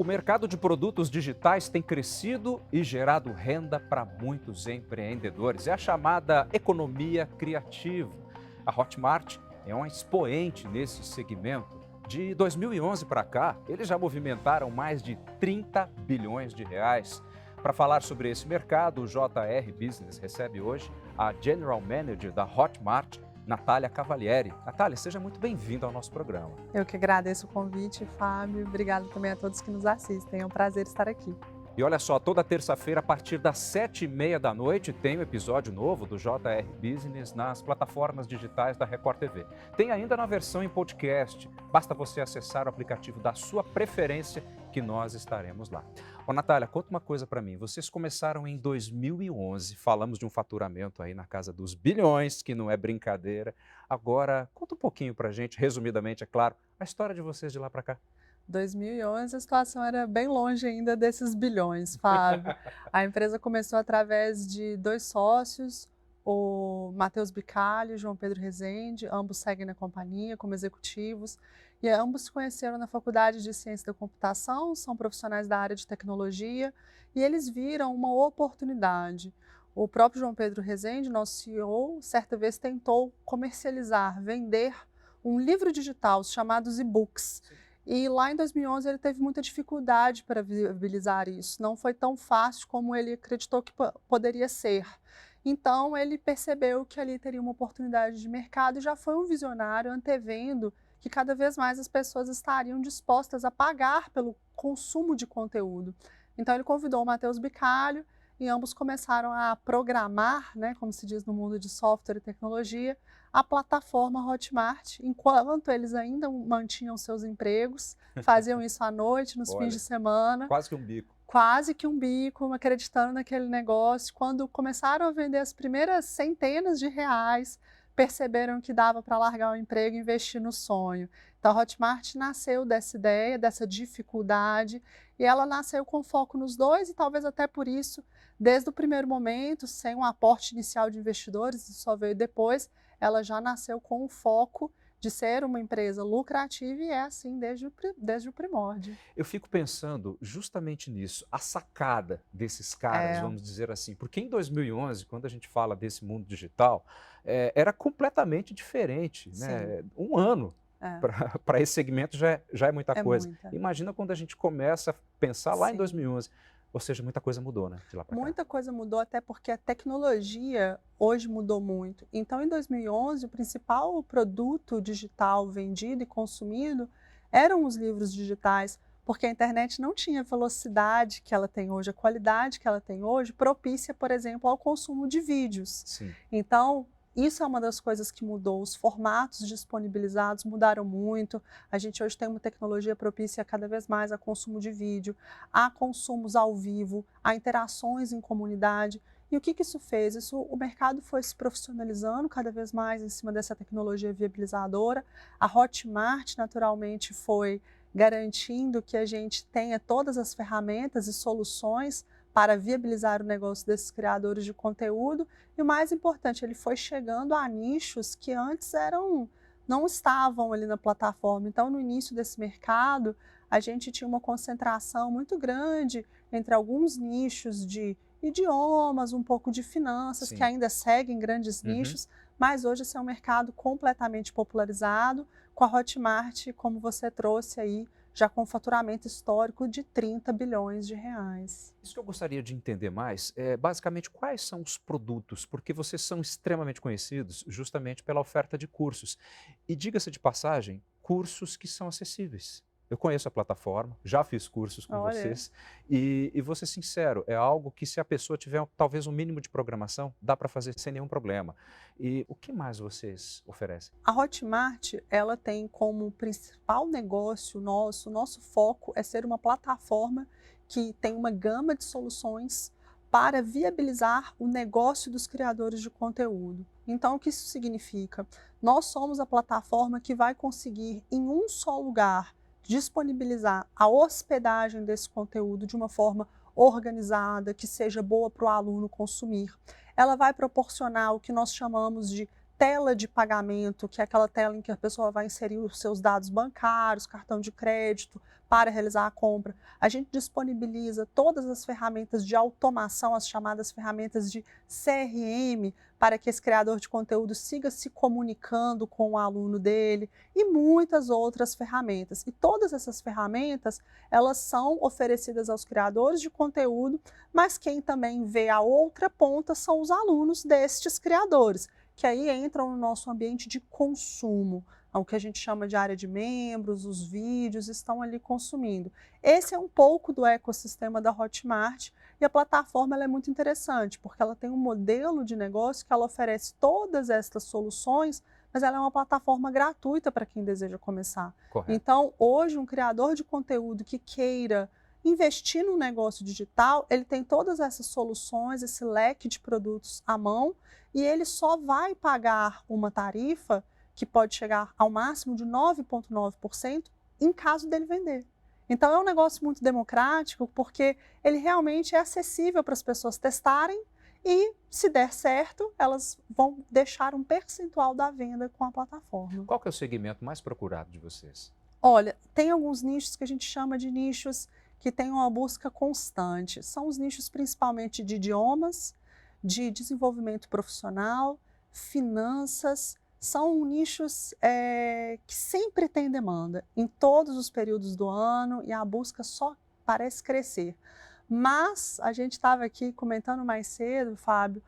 O mercado de produtos digitais tem crescido e gerado renda para muitos empreendedores. É a chamada economia criativa. A Hotmart é um expoente nesse segmento. De 2011 para cá, eles já movimentaram mais de 30 bilhões de reais. Para falar sobre esse mercado, o JR Business recebe hoje a General Manager da Hotmart, Natália Cavalieri. Natália, seja muito bem-vinda ao nosso programa. Eu que agradeço o convite, Fábio. Obrigada também a todos que nos assistem. É um prazer estar aqui. E olha só, toda terça-feira, a partir das 7h30 da noite, tem um episódio novo do JR Business nas plataformas digitais da Record TV. Tem ainda na versão em podcast. Basta você acessar o aplicativo da sua preferência que nós estaremos lá. Ô, Natália, conta uma coisa para mim. Vocês começaram em 2011, falamos de um faturamento aí na casa dos bilhões, que não é brincadeira. Agora, conta um pouquinho para a gente, resumidamente, é claro, a história de vocês de lá para cá. 2011 a situação era bem longe ainda desses bilhões, Fábio. A empresa começou através de dois sócios, o Matheus Bicalho e o João Pedro Rezende, ambos seguem na companhia como executivos, e ambos se conheceram na Faculdade de Ciência da Computação, são profissionais da área de tecnologia, e eles viram uma oportunidade. O próprio João Pedro Rezende, nosso CEO, certa vez tentou comercializar, vender um livro digital chamado e-books. E lá em 2011 ele teve muita dificuldade para viabilizar isso. Não foi tão fácil como ele acreditou que poderia ser. Então ele percebeu que ali teria uma oportunidade de mercado e já foi um visionário antevendo que cada vez mais as pessoas estariam dispostas a pagar pelo consumo de conteúdo. Então ele convidou o Matheus Bicalho e ambos começaram a programar, né, como se diz no mundo de software e tecnologia, a plataforma Hotmart, enquanto eles ainda mantinham seus empregos, faziam isso à noite, nos fins de semana. Quase que um bico. Quase que um bico, acreditando naquele negócio. Quando começaram a vender as primeiras centenas de reais, perceberam que dava para largar o emprego e investir no sonho. Então, a Hotmart nasceu dessa ideia, dessa dificuldade, e ela nasceu com foco nos dois, e talvez até por isso, desde o primeiro momento, sem um aporte inicial de investidores, isso só veio depois, ela já nasceu com o foco de ser uma empresa lucrativa e é assim desde o primórdio. Eu fico pensando justamente nisso, a sacada desses caras, vamos dizer assim, porque em 2011, quando a gente fala desse mundo digital, era completamente diferente, né? Um ano para esse segmento já é muita coisa. Muita. Imagina quando a gente começa a pensar lá em 2011. Ou seja, muita coisa mudou, né, de lá para cá. Muita coisa mudou, até porque a tecnologia hoje mudou muito. Então, em 2011, o principal produto digital vendido e consumido eram os livros digitais, porque a internet não tinha a velocidade que ela tem hoje, a qualidade que ela tem hoje, propícia, por exemplo, ao consumo de vídeos. Sim. Então, isso é uma das coisas que mudou. Os formatos disponibilizados mudaram muito. A gente hoje tem uma tecnologia propícia cada vez mais a consumo de vídeo, a consumos ao vivo, a interações em comunidade. E o que isso fez? O mercado foi se profissionalizando cada vez mais em cima dessa tecnologia viabilizadora. A Hotmart, naturalmente, foi garantindo que a gente tenha todas as ferramentas e soluções para viabilizar o negócio desses criadores de conteúdo. E o mais importante, ele foi chegando a nichos que antes não estavam ali na plataforma. Então, no início desse mercado, a gente tinha uma concentração muito grande entre alguns nichos de idiomas, um pouco de finanças, Sim. que ainda seguem grandes nichos, mas hoje esse é um mercado completamente popularizado, com a Hotmart, como você trouxe aí, já com faturamento histórico de 30 bilhões de reais. Isso que eu gostaria de entender mais é, basicamente, quais são os produtos, porque vocês são extremamente conhecidos justamente pela oferta de cursos. E diga-se de passagem, cursos que são acessíveis. Eu conheço a plataforma, já fiz cursos com vocês e vou ser sincero, é algo que se a pessoa tiver talvez um mínimo de programação, dá para fazer sem nenhum problema. E o que mais vocês oferecem? A Hotmart, ela tem como principal negócio nosso foco é ser uma plataforma que tem uma gama de soluções para viabilizar o negócio dos criadores de conteúdo. Então, o que isso significa? Nós somos a plataforma que vai conseguir, em um só lugar, disponibilizar a hospedagem desse conteúdo de uma forma organizada, que seja boa para o aluno consumir. Ela vai proporcionar o que nós chamamos de tela de pagamento, que é aquela tela em que a pessoa vai inserir os seus dados bancários, cartão de crédito, para realizar a compra. A gente disponibiliza todas as ferramentas de automação, as chamadas ferramentas de CRM, para que esse criador de conteúdo siga se comunicando com o aluno dele, e muitas outras ferramentas. E todas essas ferramentas, elas são oferecidas aos criadores de conteúdo, mas quem também vê a outra ponta são os alunos destes criadores, que aí entram no nosso ambiente de consumo, o que a gente chama de área de membros, os vídeos estão ali consumindo. Esse é um pouco do ecossistema da Hotmart, e a plataforma ela é muito interessante, porque ela tem um modelo de negócio que ela oferece todas estas soluções, mas ela é uma plataforma gratuita para quem deseja começar. Correto. Então, hoje, um criador de conteúdo que queira investir no negócio digital, ele tem todas essas soluções, esse leque de produtos à mão, e ele só vai pagar uma tarifa que pode chegar ao máximo de 9,9% em caso dele vender. Então é um negócio muito democrático, porque ele realmente é acessível para as pessoas testarem e, se der certo, elas vão deixar um percentual da venda com a plataforma. Qual que é o segmento mais procurado de vocês? Olha, tem alguns nichos que a gente chama de nichos que têm uma busca constante. São os nichos principalmente de idiomas, de desenvolvimento profissional, finanças. São nichos que sempre têm demanda, em todos os períodos do ano, e a busca só parece crescer. Mas a gente estava aqui comentando mais cedo, Fábio,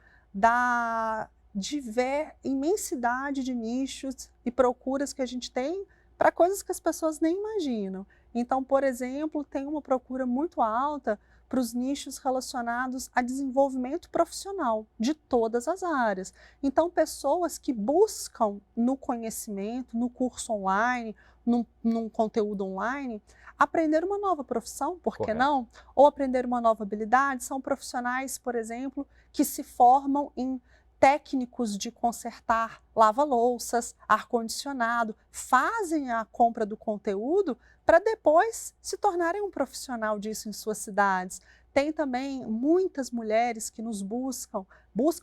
de ver imensidade de nichos e procuras que a gente tem para coisas que as pessoas nem imaginam. Então, por exemplo, tem uma procura muito alta para os nichos relacionados a desenvolvimento profissional de todas as áreas. Então, pessoas que buscam no conhecimento, no curso online, num conteúdo online, aprender uma nova profissão, por que não? Ou aprender uma nova habilidade. São profissionais, por exemplo, que se formam em técnicos de consertar lava-louças, ar-condicionado, fazem a compra do conteúdo para depois se tornarem um profissional disso em suas cidades. Tem também muitas mulheres que nos buscam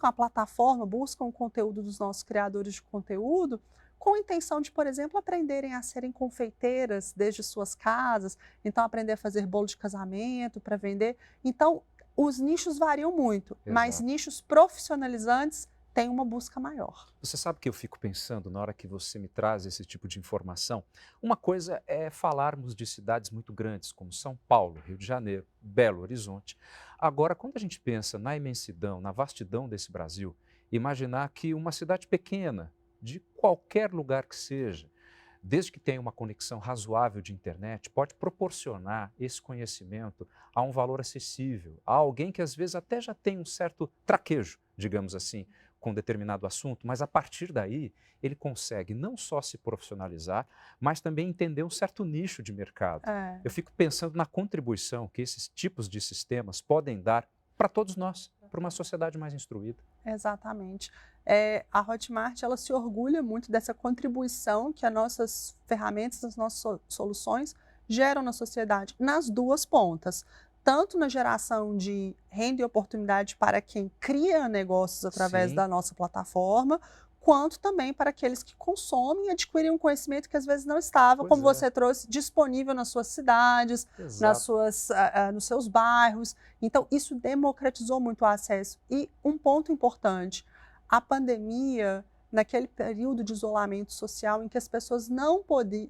a plataforma, buscam o conteúdo dos nossos criadores de conteúdo, com a intenção de, por exemplo, aprenderem a serem confeiteiras desde suas casas, então aprender a fazer bolo de casamento para vender. Então, os nichos variam muito, mas nichos profissionalizantes têm uma busca maior. Você sabe que eu fico pensando, na hora que você me traz esse tipo de informação, uma coisa é falarmos de cidades muito grandes, como São Paulo, Rio de Janeiro, Belo Horizonte. Agora, quando a gente pensa na imensidão, na vastidão desse Brasil, imaginar que uma cidade pequena, de qualquer lugar que seja, desde que tenha uma conexão razoável de internet, pode proporcionar esse conhecimento a um valor acessível, a alguém que às vezes até já tem um certo traquejo, digamos assim, com determinado assunto, mas a partir daí ele consegue não só se profissionalizar, mas também entender um certo nicho de mercado. Eu fico pensando na contribuição que esses tipos de sistemas podem dar para todos nós, para uma sociedade mais instruída. Exatamente. A Hotmart ela se orgulha muito dessa contribuição que as nossas ferramentas, as nossas soluções geram na sociedade, nas duas pontas. Tanto na geração de renda e oportunidade para quem cria negócios através da nossa plataforma, quanto também para aqueles que consomem e adquirem um conhecimento que às vezes não estava, como você trouxe, disponível nas suas cidades, nos seus bairros. Então, isso democratizou muito o acesso. E um ponto importante, a pandemia, naquele período de isolamento social em que as pessoas não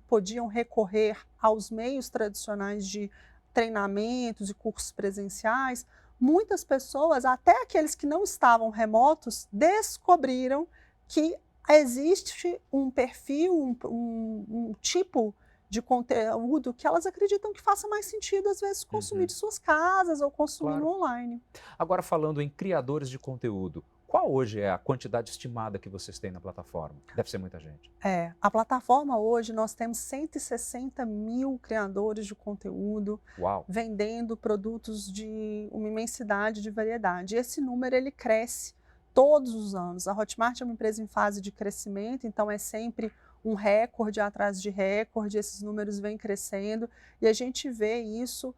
podiam recorrer aos meios tradicionais de treinamentos e cursos presenciais, muitas pessoas, até aqueles que não estavam remotos, descobriram que existe um perfil, um tipo de conteúdo que elas acreditam que faça mais sentido, às vezes, consumir de suas casas ou consumir no online. Agora, falando em criadores de conteúdo, qual hoje é a quantidade estimada que vocês têm na plataforma? Deve ser muita gente. A plataforma hoje, nós temos 160 mil criadores de conteúdo. Uau. Vendendo produtos de uma imensidade de variedade. E esse número ele cresce todos os anos. A Hotmart é uma empresa em fase de crescimento, então é sempre um recorde atrás de recorde, esses números vêm crescendo e a gente vê isso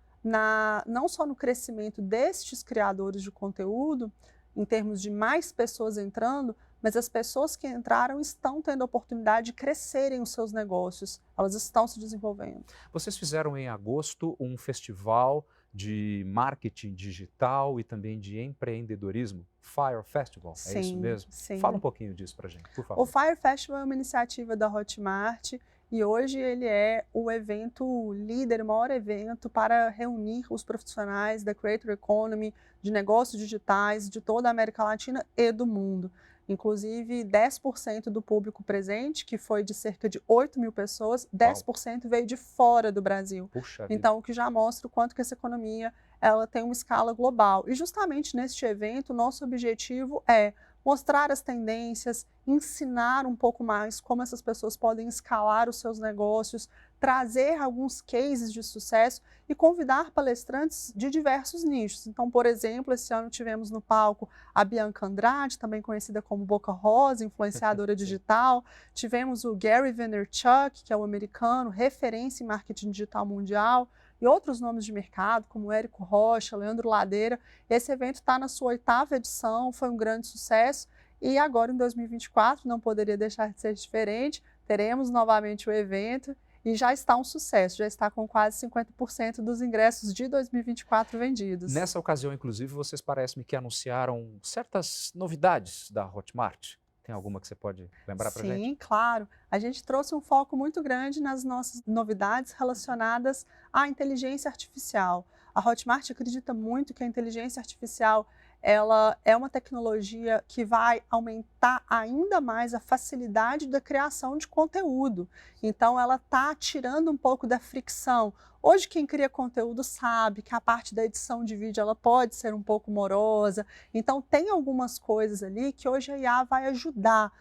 não só no crescimento destes criadores de conteúdo, em termos de mais pessoas entrando, mas as pessoas que entraram estão tendo a oportunidade de crescerem os seus negócios, elas estão se desenvolvendo. Vocês fizeram em agosto um festival de marketing digital e também de empreendedorismo, Fire Festival, é isso Sim, mesmo? sim. Fala um pouquinho disso pra gente, por O favor. Fire Festival é uma iniciativa da Hotmart e hoje ele é o evento líder, o maior evento para reunir os profissionais da Creator Economy, de negócios digitais de toda a América Latina e do mundo. Inclusive, 10% do público presente, que foi de cerca de 8.000 pessoas, 10% veio de fora do Brasil. Puxa vida. Então, o que já mostra o quanto que essa economia ela tem uma escala global. E justamente neste evento, nosso objetivo é mostrar as tendências, ensinar um pouco mais como essas pessoas podem escalar os seus negócios, trazer alguns cases de sucesso e convidar palestrantes de diversos nichos. Então, por exemplo, esse ano tivemos no palco a Bianca Andrade, também conhecida como Boca Rosa, influenciadora digital. Tivemos o Gary Vaynerchuk, que é o americano, referência em marketing digital mundial, e outros nomes de mercado, como Érico Rocha, Leandro Ladeira. Esse evento está na sua 8ª edição, foi um grande sucesso. E agora, em 2024, não poderia deixar de ser diferente, teremos novamente o evento e já está um sucesso, já está com quase 50% dos ingressos de 2024 vendidos. Nessa ocasião, inclusive, vocês parecem que anunciaram certas novidades da Hotmart. Tem alguma que você pode lembrar para a gente? Sim, claro. A gente trouxe um foco muito grande nas nossas novidades relacionadas à inteligência artificial. A Hotmart acredita muito que a inteligência artificial ela é uma tecnologia que vai aumentar ainda mais a facilidade da criação de conteúdo. Então, ela está tirando um pouco da fricção. Hoje, quem cria conteúdo sabe que a parte da edição de vídeo ela pode ser um pouco morosa. Então, tem algumas coisas ali que hoje a IA vai ajudar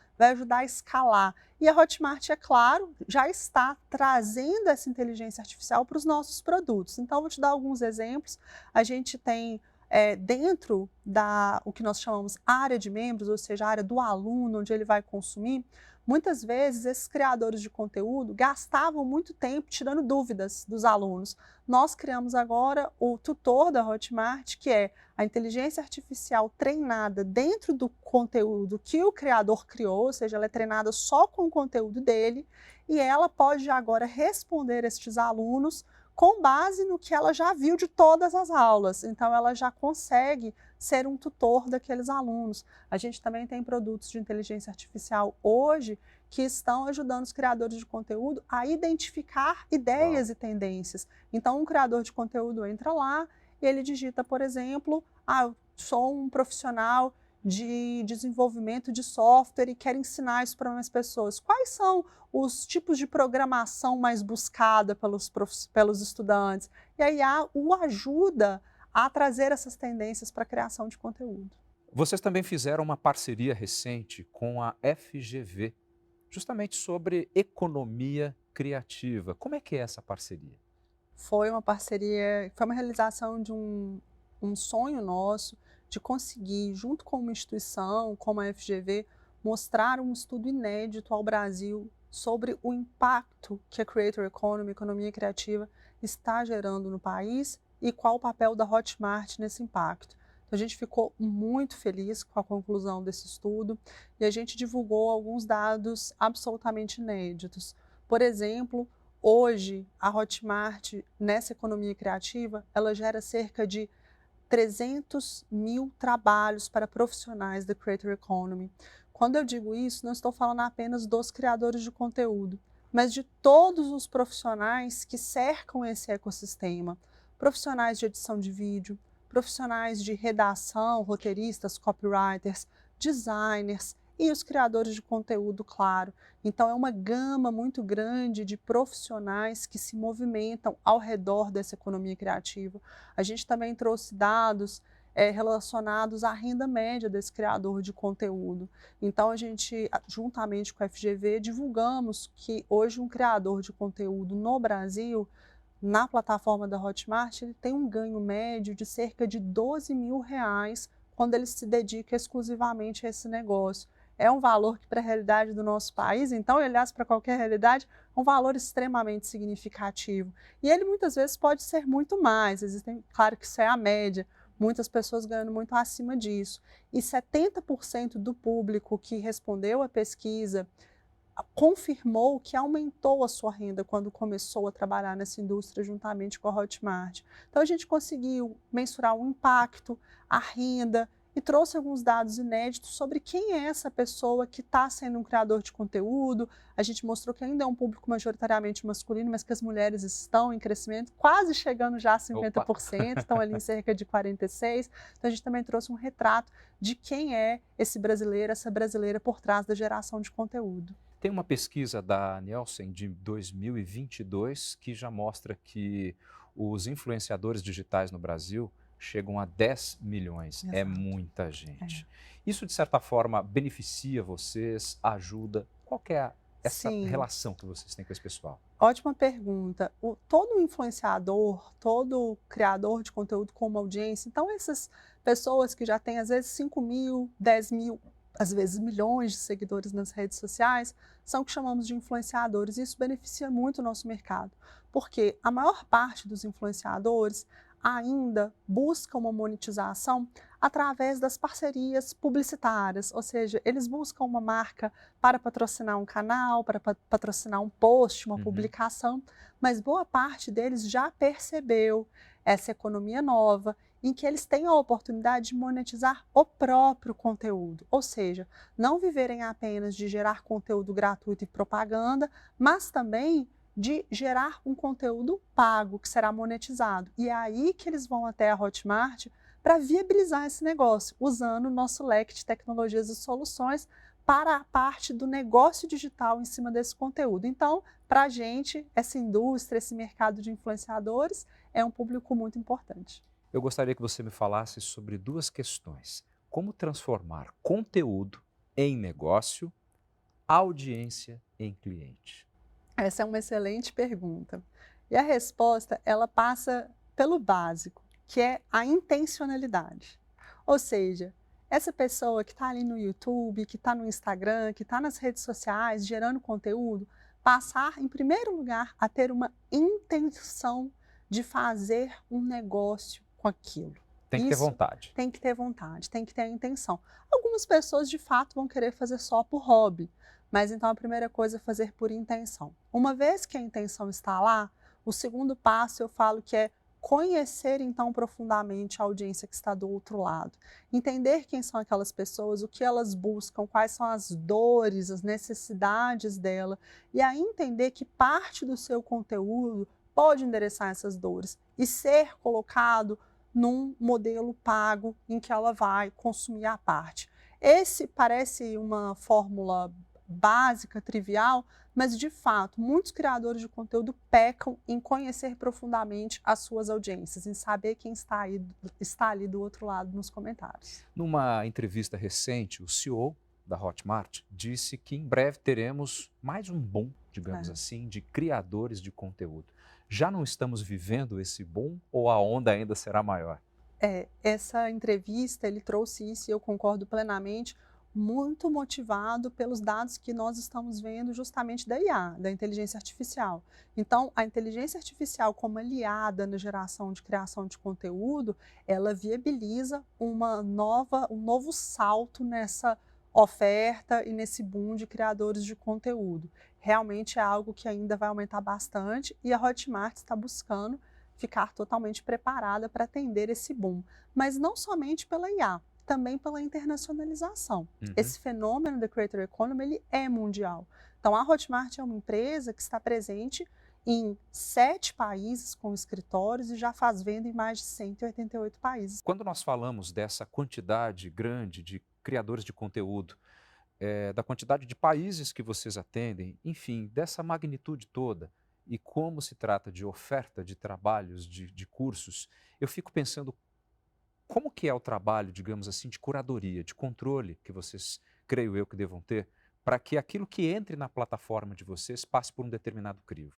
a escalar. E a Hotmart, é claro, já está trazendo essa inteligência artificial para os nossos produtos. Então, vou te dar alguns exemplos. A gente tem dentro da o que nós chamamos área de membros, ou seja, a área do aluno, onde ele vai consumir, muitas vezes esses criadores de conteúdo gastavam muito tempo tirando dúvidas dos alunos. Nós criamos agora o tutor da Hotmart, que é a inteligência artificial treinada dentro do conteúdo que o criador criou, ou seja, ela é treinada só com o conteúdo dele, e ela pode agora responder estes alunos com base no que ela já viu de todas as aulas. Então, ela já consegue ser um tutor daqueles alunos. A gente também tem produtos de inteligência artificial hoje que estão ajudando os criadores de conteúdo a identificar ideias e tendências. Então, um criador de conteúdo entra lá e ele digita, por exemplo, eu sou um profissional de desenvolvimento de software e quero ensinar isso para mais pessoas. Quais são os tipos de programação mais buscada pelos estudantes? E aí o ajuda a trazer essas tendências para a criação de conteúdo. Vocês também fizeram uma parceria recente com a FGV, justamente sobre economia criativa. Como é que é essa parceria? Foi uma parceria, foi uma realização de um sonho nosso, de conseguir, junto com uma instituição como a FGV, mostrar um estudo inédito ao Brasil sobre o impacto que a Creator Economy, economia criativa, está gerando no país e qual o papel da Hotmart nesse impacto. Então, a gente ficou muito feliz com a conclusão desse estudo e a gente divulgou alguns dados absolutamente inéditos. Por exemplo, hoje, a Hotmart, nessa economia criativa, ela gera cerca de 300.000 trabalhos para profissionais da Creator Economy. Quando eu digo isso, não estou falando apenas dos criadores de conteúdo, mas de todos os profissionais que cercam esse ecossistema. Profissionais de edição de vídeo, profissionais de redação, roteiristas, copywriters, designers e os criadores de conteúdo, claro. Então, é uma gama muito grande de profissionais que se movimentam ao redor dessa economia criativa. A gente também trouxe dados relacionados à renda média desse criador de conteúdo. Então, a gente, juntamente com a FGV, divulgamos que hoje um criador de conteúdo no Brasil, na plataforma da Hotmart, ele tem um ganho médio de cerca de R$12.000 quando ele se dedica exclusivamente a esse negócio. É um valor que, para a realidade do nosso país, então, aliás, para qualquer realidade, é um valor extremamente significativo. E ele, muitas vezes, pode ser muito mais. Claro que isso é a média, muitas pessoas ganhando muito acima disso. E 70% do público que respondeu à pesquisa confirmou que aumentou a sua renda quando começou a trabalhar nessa indústria juntamente com a Hotmart. Então a gente conseguiu mensurar o impacto, a renda e trouxe alguns dados inéditos sobre quem é essa pessoa que está sendo um criador de conteúdo. A gente mostrou que ainda é um público majoritariamente masculino, mas que as mulheres estão em crescimento, quase chegando já a 50%, estão ali em cerca de 46%. Então a gente também trouxe um retrato de quem é esse brasileiro, essa brasileira por trás da geração de conteúdo. Tem uma pesquisa da Nielsen de 2022 que já mostra que os influenciadores digitais no Brasil chegam a 10 milhões. Exato. É muita gente. Isso, de certa forma, beneficia vocês, ajuda? Qual que é essa Sim. relação que vocês têm com esse pessoal? Ótima pergunta. Todo influenciador, todo criador de conteúdo com uma audiência, então essas pessoas que já têm às vezes 5 mil, 10 mil, às vezes milhões de seguidores nas redes sociais, são o que chamamos de influenciadores. E isso beneficia muito o nosso mercado, porque a maior parte dos influenciadores ainda busca uma monetização através das parcerias publicitárias, ou seja, eles buscam uma marca para patrocinar um canal, para patrocinar um post, uma publicação, mas boa parte deles já percebeu essa economia nova em que eles têm a oportunidade de monetizar o próprio conteúdo, ou seja, não viverem apenas de gerar conteúdo gratuito e propaganda, mas também de gerar um conteúdo pago, que será monetizado. E é aí que eles vão até a Hotmart para viabilizar esse negócio, usando o nosso leque de tecnologias e soluções para a parte do negócio digital em cima desse conteúdo. Então, para a gente, essa indústria, esse mercado de influenciadores é um público muito importante. Eu gostaria que você me falasse sobre duas questões. Como transformar conteúdo em negócio, audiência em cliente? Essa é uma excelente pergunta. E a resposta, ela passa pelo básico, que é a intencionalidade. Ou seja, essa pessoa que está ali no YouTube, que está no Instagram, que está nas redes sociais, gerando conteúdo, passar, em primeiro lugar, a ter uma intenção de fazer um negócio com aquilo. Tem que ter vontade. Tem que ter vontade, tem que ter a intenção. Algumas pessoas, de fato, vão querer fazer só por hobby, mas então a primeira coisa é fazer por intenção. Uma vez que a intenção está lá, o segundo passo eu falo que é conhecer então profundamente a audiência que está do outro lado. Entender quem são aquelas pessoas, o que elas buscam, quais são as dores, as necessidades dela, e aí entender que parte do seu conteúdo pode endereçar essas dores e ser colocado num modelo pago em que ela vai consumir à parte. Esse parece uma fórmula básica, trivial, mas de fato, muitos criadores de conteúdo pecam em conhecer profundamente as suas audiências, em saber quem está ali do outro lado nos comentários. Numa entrevista recente, o CEO da Hotmart disse que em breve teremos mais um boom, digamos assim, de criadores de conteúdo. Já não estamos vivendo esse boom ou a onda ainda será maior? Essa entrevista, ele trouxe isso e eu concordo plenamente, muito motivado pelos dados que nós estamos vendo justamente da IA, da inteligência artificial. Então, a inteligência artificial como aliada na geração de criação de conteúdo, ela viabiliza um novo salto nessa oferta e nesse boom de criadores de conteúdo. Realmente é algo que ainda vai aumentar bastante e a Hotmart está buscando ficar totalmente preparada para atender esse boom. Mas não somente pela IA, também pela internacionalização. Esse fenômeno da Creator Economy, ele é mundial. Então, a Hotmart é uma empresa que está presente em 7 países com escritórios e já faz venda em mais de 188 países. Quando nós falamos dessa quantidade grande de criadores de conteúdo, da quantidade de países que vocês atendem, enfim, dessa magnitude toda, e como se trata de oferta de trabalhos, de cursos, eu fico pensando como que é o trabalho, digamos assim, de curadoria, de controle que vocês, creio eu, que devam ter, para que aquilo que entre na plataforma de vocês passe por um determinado crivo?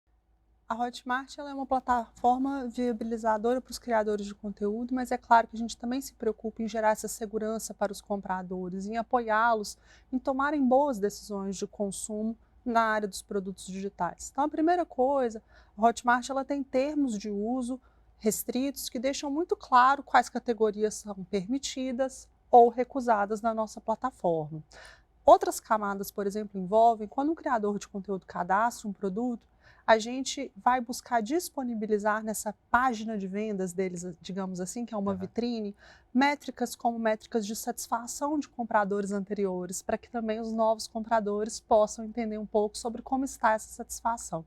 A Hotmart ela é uma plataforma viabilizadora para os criadores de conteúdo, mas é claro que a gente também se preocupa em gerar essa segurança para os compradores, em apoiá-los, em tomarem boas decisões de consumo na área dos produtos digitais. Então, a primeira coisa, a Hotmart ela tem termos de uso restritos que deixam muito claro quais categorias são permitidas ou recusadas na nossa plataforma. Outras camadas, por exemplo, envolvem quando um criador de conteúdo cadastra um produto, a gente vai buscar disponibilizar nessa página de vendas deles, digamos assim, que é uma vitrine, métricas como métricas de satisfação de compradores anteriores, para que também os novos compradores possam entender um pouco sobre como está essa satisfação.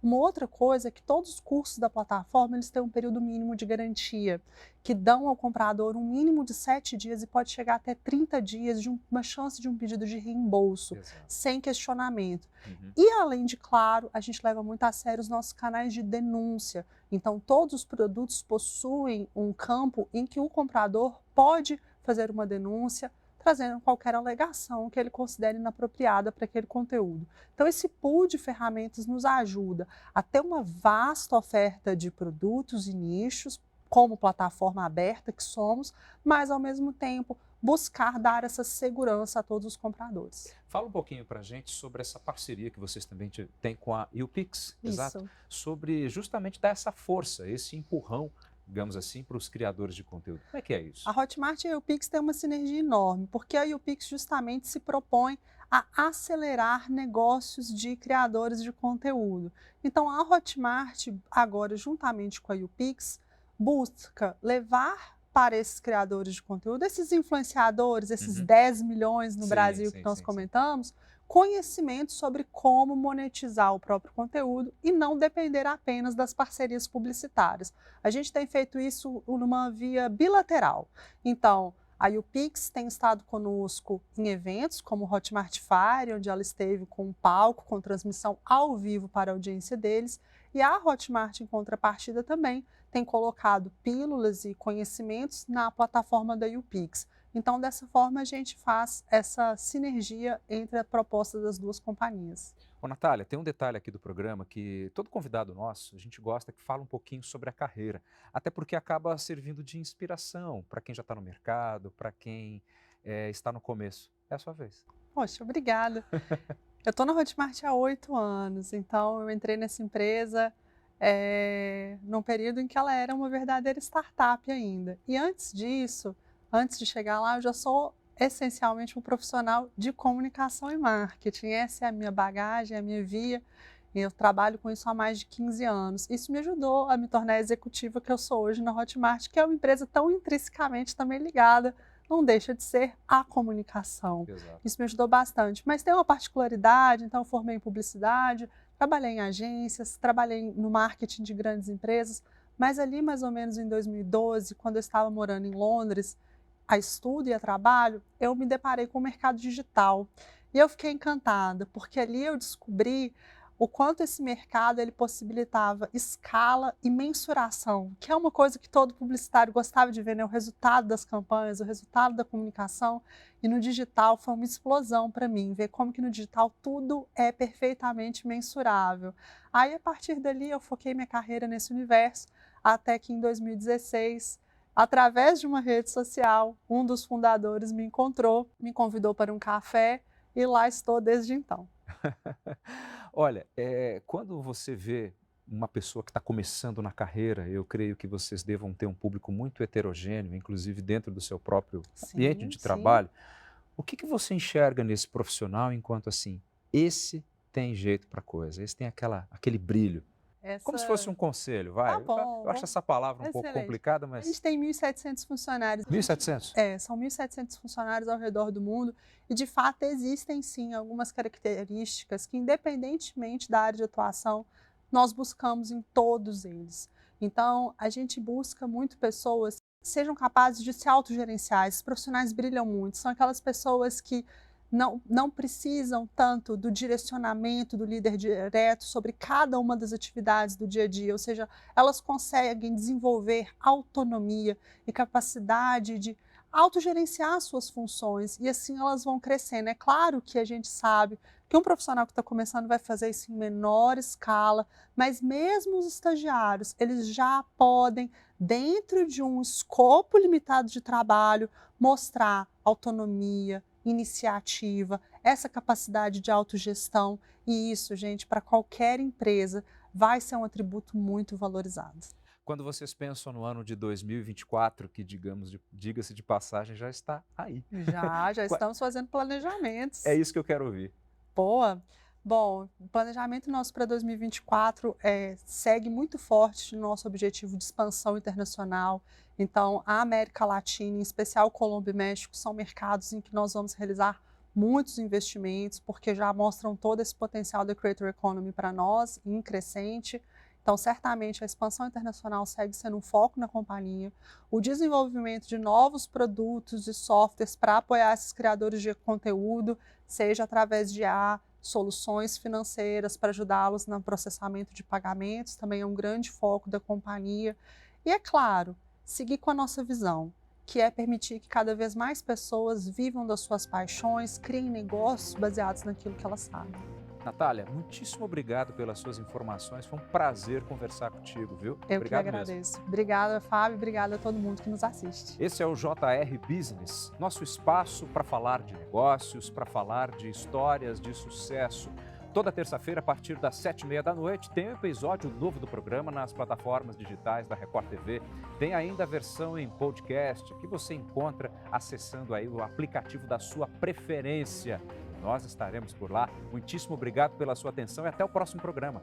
Uma outra coisa é que todos os cursos da plataforma eles têm um período mínimo de garantia, que dão ao comprador um mínimo de 7 dias e pode chegar até 30 dias de uma chance de um pedido de reembolso, sem questionamento. E além de, claro, a gente leva muito a sério os nossos canais de denúncia. Então, todos os produtos possuem um campo em que o comprador pode fazer uma denúncia, trazendo qualquer alegação que ele considere inapropriada para aquele conteúdo. Então, esse pool de ferramentas nos ajuda a ter uma vasta oferta de produtos e nichos, como plataforma aberta que somos, mas, ao mesmo tempo, buscar dar essa segurança a todos os compradores. Fala um pouquinho para a gente sobre essa parceria que vocês também têm com a YouPix, exato, sobre justamente dar essa força, esse empurrão, digamos assim, para os criadores de conteúdo. Como é que é isso? A Hotmart e a YouPix têm uma sinergia enorme, porque a YouPix justamente se propõe a acelerar negócios de criadores de conteúdo. Então, a Hotmart, agora, juntamente com a YouPix, busca levar para esses criadores de conteúdo, esses influenciadores, esses 10 milhões no Brasil que nós comentamos, conhecimento sobre como monetizar o próprio conteúdo e não depender apenas das parcerias publicitárias. A gente tem feito isso numa via bilateral. Então, a YouPix tem estado conosco em eventos como o Hotmart Fire, onde ela esteve com um palco, com transmissão ao vivo para a audiência deles, e a Hotmart, em contrapartida, também tem colocado pílulas e conhecimentos na plataforma da YouPix. Então, dessa forma, a gente faz essa sinergia entre a proposta das duas companhias. Ô, Natália, tem um detalhe aqui do programa que todo convidado nosso, a gente gosta que fala um pouquinho sobre a carreira, até porque acaba servindo de inspiração para quem já está no mercado, para quem está no começo. É a sua vez. Poxa, obrigada. Eu estou na Hotmart há 8 anos, então eu entrei nessa empresa num período em que ela era uma verdadeira startup ainda. E antes disso, antes de chegar lá, eu já sou essencialmente um profissional de comunicação e marketing. Essa é a minha bagagem, a minha via, e eu trabalho com isso há mais de 15 anos. Isso me ajudou a me tornar a executiva que eu sou hoje na Hotmart, que é uma empresa tão intrinsecamente também ligada, não deixa de ser a comunicação. Exato. Isso me ajudou bastante. Mas tem uma particularidade, então eu formei em publicidade, trabalhei em agências, trabalhei no marketing de grandes empresas, mas ali mais ou menos em 2012, quando eu estava morando em Londres, a estudo e a trabalho, eu me deparei com o mercado digital. E eu fiquei encantada, porque ali eu descobri o quanto esse mercado ele possibilitava escala e mensuração, que é uma coisa que todo publicitário gostava de ver, né? O resultado das campanhas, o resultado da comunicação. E no digital foi uma explosão para mim, ver como que no digital tudo é perfeitamente mensurável. Aí, a partir dali, eu foquei minha carreira nesse universo, até que em 2016, através de uma rede social, um dos fundadores me encontrou, me convidou para um café e lá estou desde então. Olha, quando você vê uma pessoa que está começando na carreira, eu creio que vocês devam ter um público muito heterogêneo, inclusive dentro do seu próprio ambiente de trabalho. O que você enxerga nesse profissional enquanto assim, esse tem jeito para coisa, esse tem aquele brilho? Como se fosse um conselho, vai. Tá bom, eu acho essa palavra um pouco complicada, A mas... gente tem 1.700 funcionários. 1.700? São 1.700 funcionários ao redor do mundo e, de fato, existem sim algumas características que, independentemente da área de atuação, nós buscamos em todos eles. Então, a gente busca muito pessoas que sejam capazes de se autogerenciar. Esses profissionais brilham muito, são aquelas pessoas que não precisam tanto do direcionamento do líder direto sobre cada uma das atividades do dia a dia, ou seja, elas conseguem desenvolver autonomia e capacidade de autogerenciar suas funções e assim elas vão crescendo. É claro que a gente sabe que um profissional que está começando vai fazer isso em menor escala, mas mesmo os estagiários, eles já podem, dentro de um escopo limitado de trabalho, mostrar autonomia, iniciativa, essa capacidade de autogestão, e isso, gente, para qualquer empresa vai ser um atributo muito valorizado. Quando vocês pensam no ano de 2024, que diga-se de passagem, já está aí. Já estamos fazendo planejamentos. É isso que eu quero ouvir. Boa. Bom, o planejamento nosso para 2024 segue muito forte no nosso objetivo de expansão internacional. Então, a América Latina, em especial Colômbia e México, são mercados em que nós vamos realizar muitos investimentos, porque já mostram todo esse potencial da Creator Economy para nós, em crescente. Então, certamente, a expansão internacional segue sendo um foco na companhia. O desenvolvimento de novos produtos e softwares para apoiar esses criadores de conteúdo, seja através de soluções financeiras para ajudá-los no processamento de pagamentos, também é um grande foco da companhia. E, é claro, seguir com a nossa visão, que é permitir que cada vez mais pessoas vivam das suas paixões, criem negócios baseados naquilo que elas sabem. Natália, muitíssimo obrigado pelas suas informações. Foi um prazer conversar contigo, viu? Eu Obrigado que agradeço. mesmo. Obrigada, Fábio. Obrigada a todo mundo que nos assiste. Esse é o JR Business, nosso espaço para falar de negócios, para falar de histórias de sucesso. Toda terça-feira, a partir das 7h30 da noite, tem um episódio novo do programa nas plataformas digitais da Record TV. Tem ainda a versão em podcast, que você encontra acessando aí o aplicativo da sua preferência. Nós estaremos por lá. Muitíssimo obrigado pela sua atenção e até o próximo programa.